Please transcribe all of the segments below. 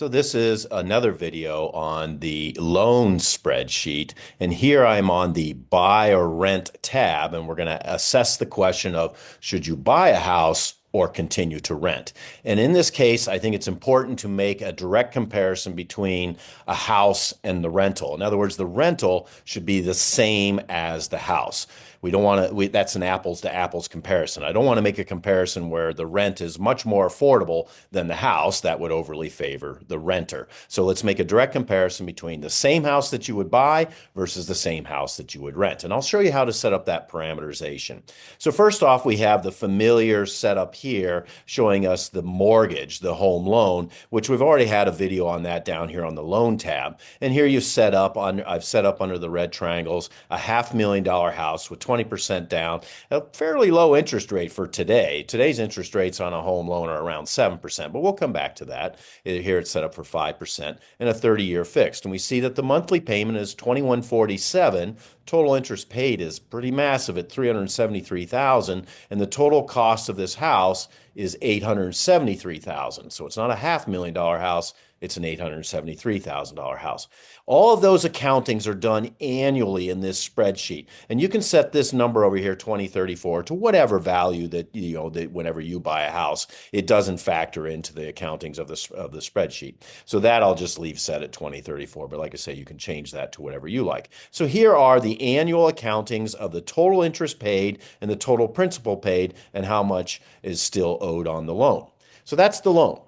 So this is another video on the loan spreadsheet. And here I'm on the buy or rent tab, and we're going to assess the question of should you buy a house or continue to rent? And in this case, I think it's important to make a direct comparison between a house and the rental. In other words, the rental should be the same as the house. We don't want to, that's an apples to apples comparison. I don't want to make a comparison where the rent is much more affordable than the house. That would overly favor the renter. So let's make a direct comparison between the same house that you would buy versus the same house that you would rent. And I'll show you how to set up that parameterization. So first off, we have the familiar setup here showing us the mortgage, the home loan, which we've already had a video on that down here on the loan tab. And here you set up on, I've set up under the red triangles, a $500,000 house with 20% down, a fairly low interest rate for today. Today's interest rates on a home loan are around 7%, but we'll come back to that. Here it's set up for 5% and a 30-year fixed. And we see that the monthly payment is $21.47. Total interest paid is pretty massive at $373,000, and the total cost of this house is $873,000. So it's not a $500,000 house, it's an $873,000 house. All of those accountings are done annually in this spreadsheet. And you can set this number over here, 2034, to whatever value that, that whenever you buy a house, it doesn't factor into the accountings of the spreadsheet. So that I'll just leave set at 2034. But like I say, you can change that to whatever you like. So here are the annual accountings of the total interest paid and the total principal paid and how much is still owed on the loan. So that's the loan.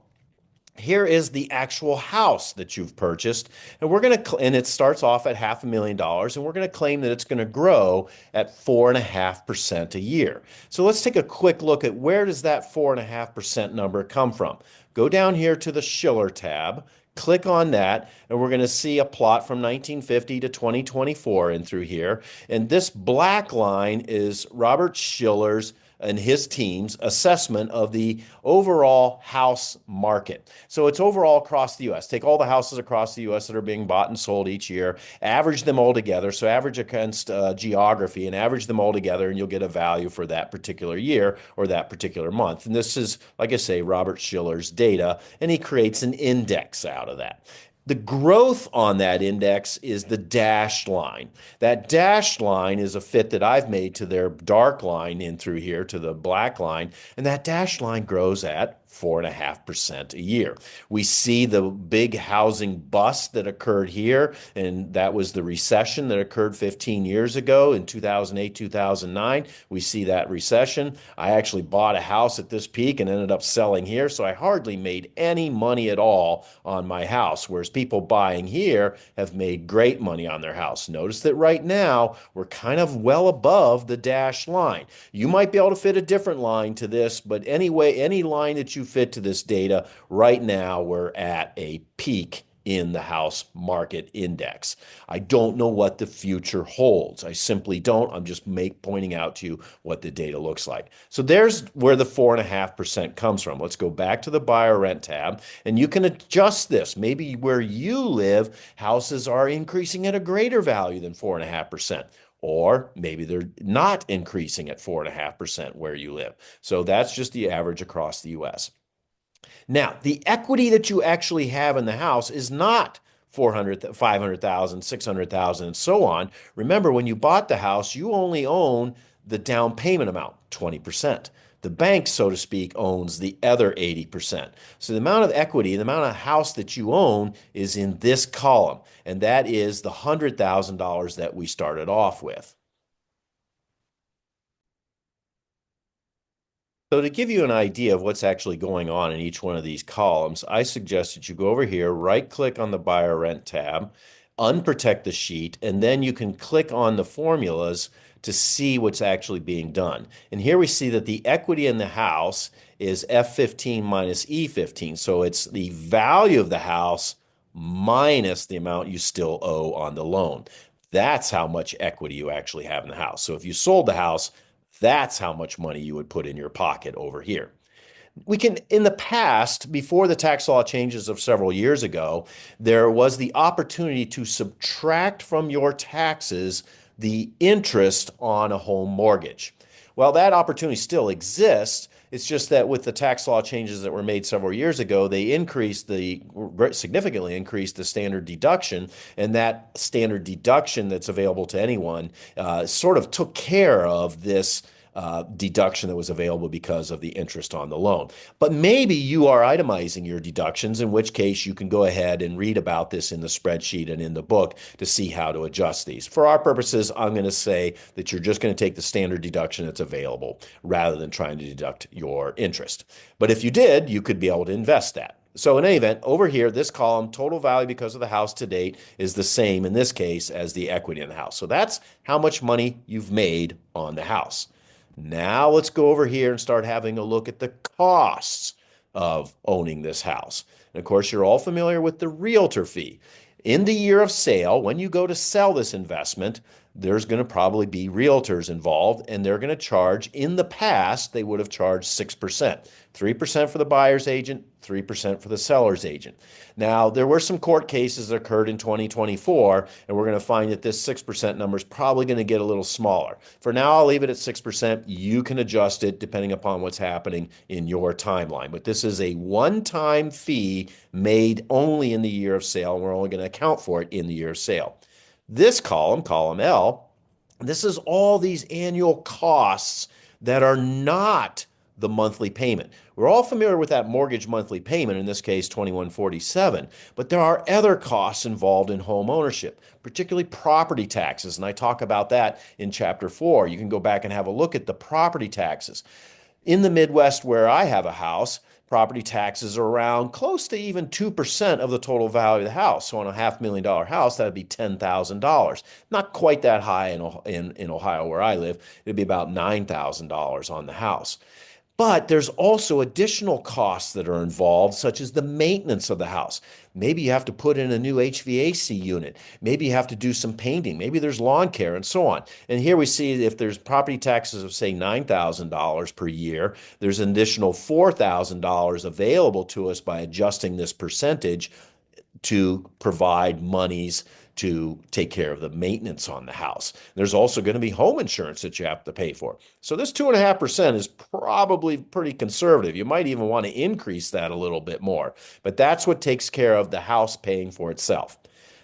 Here is the actual house that you've purchased, and and it starts off at $500,000, and we're going to claim that it's going to grow at 4.5% a year. So let's take a quick look at where does that 4.5% number come from. Go down here to the Schiller tab, click on that, and we're going to see a plot from 1950 to 2024 in through here. And this black line is Robert Schiller's and his team's assessment of the overall house market. So it's overall across the U.S. Take all the houses across the U.S. that are being bought and sold each year, average them all together. So average against geography and average them all together, and you'll get a value for that particular year or that particular month. And this is, like I say, Robert Schiller's data, and he creates an index out of that. The growth on that index is the dashed line. That dashed line is a fit that I've made to their dark line in through here to the black line, and that dashed line grows at 4.5% a year. We see the big housing bust that occurred here, and that was the recession that occurred 15 years ago in 2008, 2009. We see that recession. I actually bought a house at this peak and ended up selling here, so I hardly made any money at all on my house, whereas people buying here have made great money on their house. Notice that right now, we're kind of well above the dashed line. You might be able to fit a different line to this, but anyway, any line that you fit to this data, right now we're at a peak in the house market index. I don't know what the future holds. I simply don't. I'm just pointing out to you what the data looks like. So there's where the 4.5% comes from. Let's go back to the buy or rent tab, and you can adjust this. Maybe where you live, houses are increasing at a greater value than 4.5%. Or maybe they're not increasing at 4.5% where you live. So that's just the average across the U.S. Now, the equity that you actually have in the house is not 400, 500,000, 600,000, and so on. Remember, when you bought the house, you only own the down payment amount, 20%. The bank, so to speak, owns the other 80%. So the amount of equity, the amount of house that you own is in this column, and that is the $100,000 that we started off with. So to give you an idea of what's actually going on in each one of these columns, I suggest that you go over here, right-click on the Buy or Rent tab, unprotect the sheet, and then you can click on the formulas to see what's actually being done. And here we see that the equity in the house is F15 minus E15. So it's the value of the house minus the amount you still owe on the loan. That's how much equity you actually have in the house. So if you sold the house, that's how much money you would put in your pocket over here. We can, in the past, before the tax law changes of several years ago, there was the opportunity to subtract from your taxes the interest on a home mortgage. Well, that opportunity still exists, It's just that with the tax law changes that were made several years ago, they significantly increased the standard deduction, and that standard deduction that's available to anyone sort of took care of this deduction that was available because of the interest on the loan. But maybe you are itemizing your deductions, in which case you can go ahead and read about this in the spreadsheet and in the book to see how to adjust these. For our purposes, I'm going to say that you're just going to take the standard deduction that's available rather than trying to deduct your interest. But if you did, you could be able to invest that. So in any event, over here, this column, total value because of the house to date, is the same in this case as the equity in the house. So that's how much money you've made on the house. Now let's go over here and start having a look at the costs of owning this house. And of course, you're all familiar with the realtor fee. In the year of sale, when you go to sell this investment, there's going to probably be realtors involved, and they're going to charge, in the past, they would have charged 6%. 3% for the buyer's agent, 3% for the seller's agent. Now, there were some court cases that occurred in 2024, and we're going to find that this 6% number is probably going to get a little smaller. For now, I'll leave it at 6%. You can adjust it depending upon what's happening in your timeline. But this is a one-time fee made only in the year of sale, and we're only going to account for it in the year of sale. This column, column L, this is all these annual costs that are not the monthly payment. We're all familiar with that mortgage monthly payment, in this case, $21.47, but there are other costs involved in home ownership, particularly property taxes, and I talk about that in Chapter 4. You can go back and have a look at the property taxes. In the Midwest, where I have a house, property taxes are around close to even 2% of the total value of the house. So on a $500,000 house, that would be $10,000. Not quite that high in Ohio where I live. It'd be about $9,000 on the house. But there's also additional costs that are involved, such as the maintenance of the house. Maybe you have to put in a new HVAC unit. Maybe you have to do some painting. Maybe there's lawn care and so on. And here we see if there's property taxes of, say, $9,000 per year, there's an additional $4,000 available to us by adjusting this percentage to provide monies to take care of the maintenance on the house. There's also going to be home insurance that you have to pay for. So this 2.5% is probably pretty conservative. You might even want to increase that a little bit more, but that's what takes care of the house paying for itself.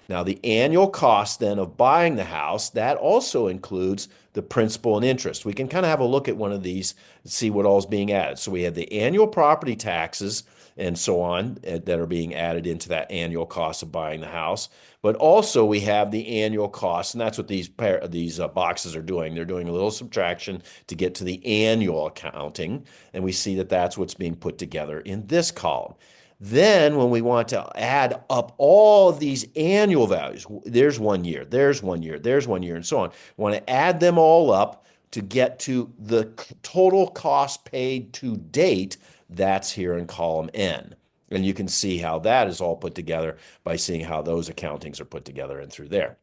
Now, the annual cost then of buying the house, that also includes the principal and interest. We can kind of have a look at one of these and see what all is being added. So we have the annual property taxes and so on that are being added into that annual cost of buying the house. But also we have the annual cost, and that's what these boxes are doing. They're doing a little subtraction to get to the annual accounting, and we see that that's what's being put together in this column. Then when we want to add up all of these annual values, there's 1 year, there's 1 year, there's 1 year, and so on. We want to add them all up to get to the total cost paid to date. That's here in column N. And you can see how that is all put together by seeing how those accountings are put together and through there.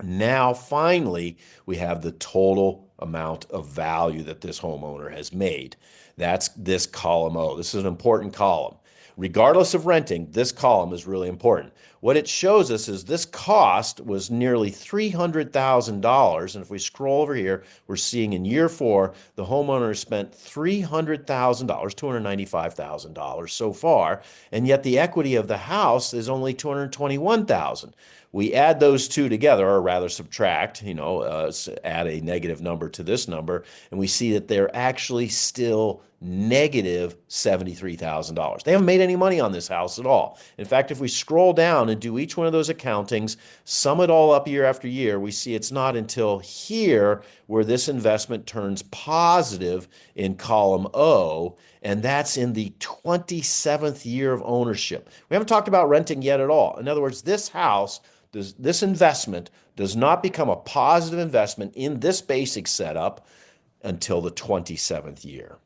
Now, finally, we have the total amount of value that this homeowner has made. That's this column O. This is an important column. Regardless of renting, this column is really important. What it shows us is this cost was nearly $300,000. And if we scroll over here, we're seeing in year 4, the homeowner has spent $300,000, $295,000 so far. And yet the equity of the house is only $221,000. We add those two together, or rather subtract, add a negative number to this number, and we see that they're actually still negative $73,000. They haven't made any money on this house at all. In fact, if we scroll down and do each one of those accountings, sum it all up year after year, we see it's not until here where this investment turns positive in column O, and that's in the 27th year of ownership. We haven't talked about renting yet at all. In other words, this investment does not become a positive investment in this basic setup until the 27th year.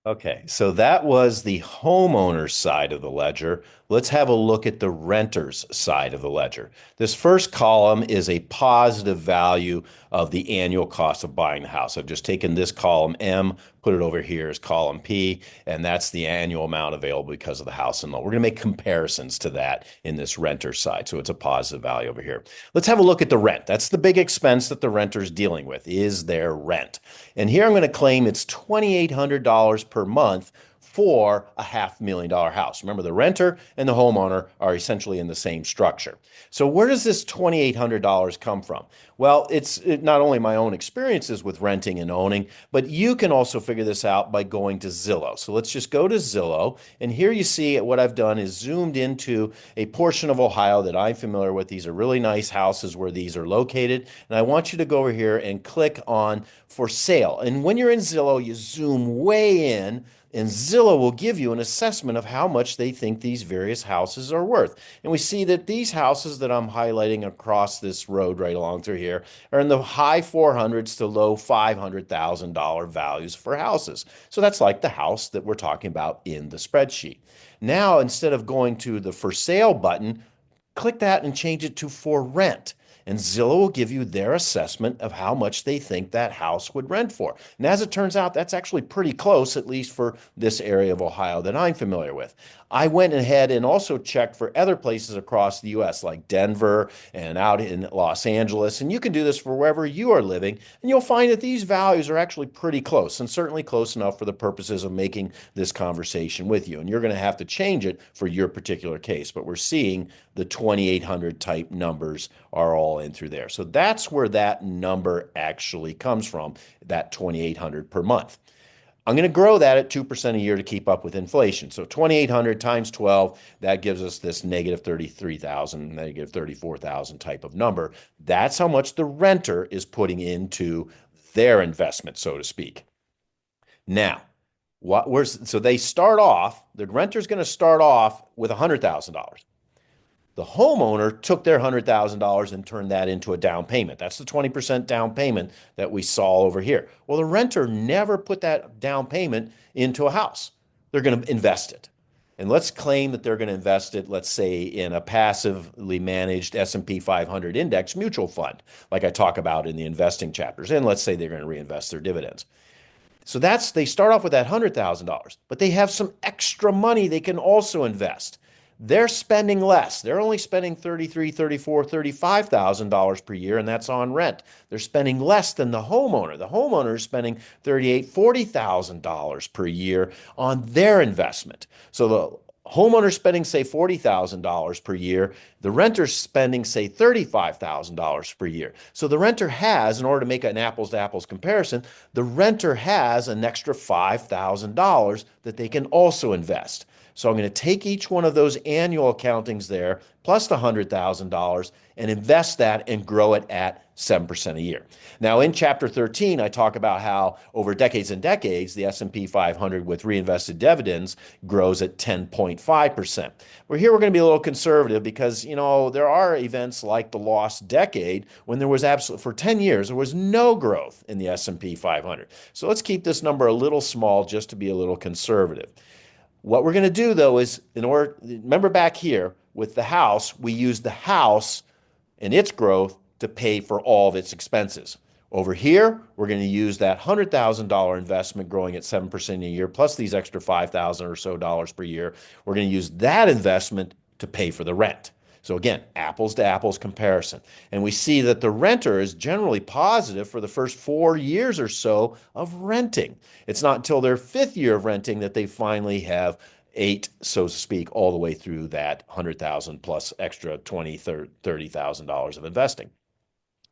Okay, so that was the homeowner's side of the ledger. Let's have a look at the renter's side of the ledger. This first column is a positive value of the annual cost of buying the house. I've just taken this column M, put it over here as column P, and that's the annual amount available because of the house and loan. We're going to make comparisons to that in this renter side, so it's a positive value over here. Let's have a look at the rent. That's the big expense that the renter is dealing with, is their rent. And here I'm going to claim it's $2,800 per month for a $500,000 house. Remember, the renter and the homeowner are essentially in the same structure. So where does this $2,800 come from? Well, it's not only my own experiences with renting and owning, but you can also figure this out by going to Zillow. So let's just go to Zillow. And here you see what I've done is zoomed into a portion of Ohio that I'm familiar with. These are really nice houses where these are located. And I want you to go over here and click on for sale. And when you're in Zillow, you zoom way in, and Zillow will give you an assessment of how much they think these various houses are worth. And we see that these houses that I'm highlighting across this road right along through here are in the high 400s to low $500,000 values for houses. So that's like the house that we're talking about in the spreadsheet. Now, instead of going to the for sale button, click that and change it to for rent. And Zillow will give you their assessment of how much they think that house would rent for. And as it turns out, that's actually pretty close, at least for this area of Ohio that I'm familiar with. I went ahead and also checked for other places across the US, like Denver and out in Los Angeles. And you can do this for wherever you are living. And you'll find that these values are actually pretty close, and certainly close enough for the purposes of making this conversation with you. And you're going to have to change it for your particular case. But we're seeing the 2,800 type numbers are all in through there. So that's where that number actually comes from, that 2,800 per month. I'm going to grow that at 2% a year to keep up with inflation. So 2,800 times 12, that gives us this negative 33,000, negative 34,000 type of number. That's how much the renter is putting into their investment, so to speak. Now, so they start off, the renter's going to start off with $100,000. The homeowner took their $100,000 and turned that into a down payment. That's the 20% down payment that we saw over here. Well, the renter never put that down payment into a house. They're going to invest it. And let's claim that they're going to invest it, let's say, in a passively managed S&P 500 index mutual fund, like I talk about in the investing chapters. And let's say they're going to reinvest their dividends. So they start off with that $100,000, but they have some extra money they can also invest. They're spending less. They're only spending $33,000, $34,000, $35,000 per year, and that's on rent. They're spending less than the homeowner. The homeowner is spending $38,000, $40,000 per year on their investment. So the homeowner spending, say, $40,000 per year. The renter's spending, say, $35,000 per year. So the renter has, in order to make an apples-to-apples comparison, the renter has an extra $5,000 that they can also invest. So I'm going to take each one of those annual accountings there, plus the $100,000, and invest that and grow it at 7% a year. Now, in Chapter 13, I talk about how over decades and decades, the S&P 500 with reinvested dividends grows at 10.5%. Well, here we're going to be a little conservative because, there are events like the lost decade when there was for 10 years, there was no growth in the S&P 500. So let's keep this number a little small just to be a little conservative. What we're going to do, though, is remember back here with the house, we use the house and its growth to pay for all of its expenses. Over here, we're going to use that $100,000 investment growing at 7% a year, plus these extra $5,000 or so per year. We're going to use that investment to pay for the rent. So again, apples to apples comparison. And we see that the renter is generally positive for the first 4 years or so of renting. It's not until their 5th year of renting that they finally have ate, so to speak, all the way through that $100,000 plus extra $20,000, $30,000 of investing.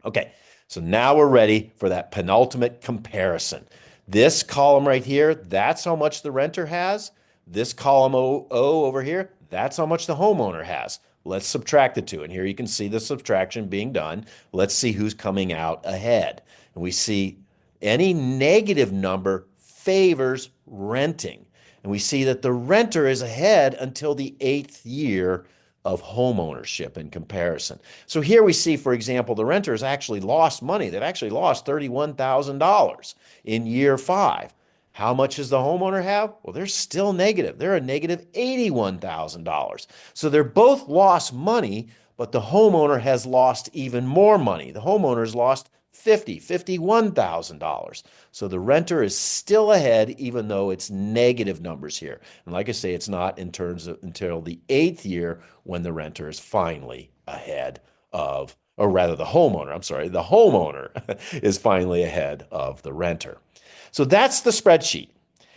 Okay, so now we're ready for that penultimate comparison. This column right here, that's how much the renter has. This column O over here, that's how much the homeowner has. Let's subtract the two. And here you can see the subtraction being done. Let's see who's coming out ahead. And we see any negative number favors renting. And we see that the renter is ahead until the 8th year of homeownership in comparison. So here we see, for example, the renter has actually lost money. They've actually lost $31,000 in year 5. How much does the homeowner have? Well, they're still negative. They're a negative $81,000. So they're both lost money, but the homeowner has lost even more money. The homeowner has lost $51,000. So the renter is still ahead, even though it's negative numbers here. And like I say, it's not in terms of until the eighth year when the renter is finally ahead of, or rather the homeowner, I'm sorry, the homeowner is finally ahead of the renter. So that's the spreadsheet.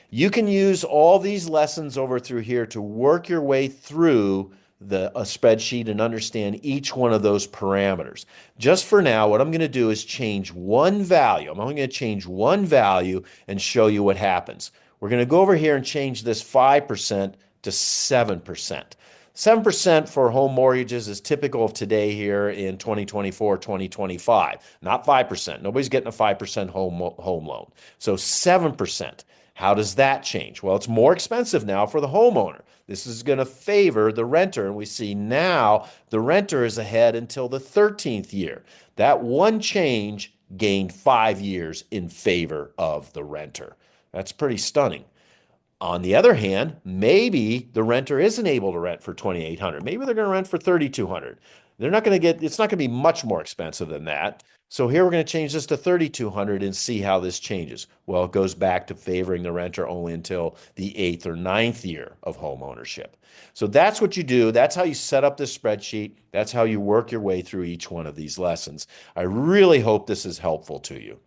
You can use all these lessons over through here to work your way through a spreadsheet and understand each one of those parameters. Just for now, what I'm going to do is change one value. I'm only going to change one value and show you what happens. We're going to go over here and change this 5% to 7%. 7% for home mortgages is typical of today here in 2024, 2025. Not 5%. Nobody's getting a 5% home loan. So 7%. How does that change? Well, it's more expensive now for the homeowner. This is going to favor the renter, and we see now the renter is ahead until the 13th year. That one change gained 5 years in favor of the renter. That's pretty stunning. On the other hand, maybe the renter isn't able to rent for 2,800. Maybe they're going to rent for 3,200. They're not going to get, it's not going to be much more expensive than that. So here we're going to change this to 3,200 and see how this changes. Well, it goes back to favoring the renter only until the eighth or ninth year of home ownership. So that's what you do. That's how you set up this spreadsheet. That's how you work your way through each one of these lessons. I really hope this is helpful to you.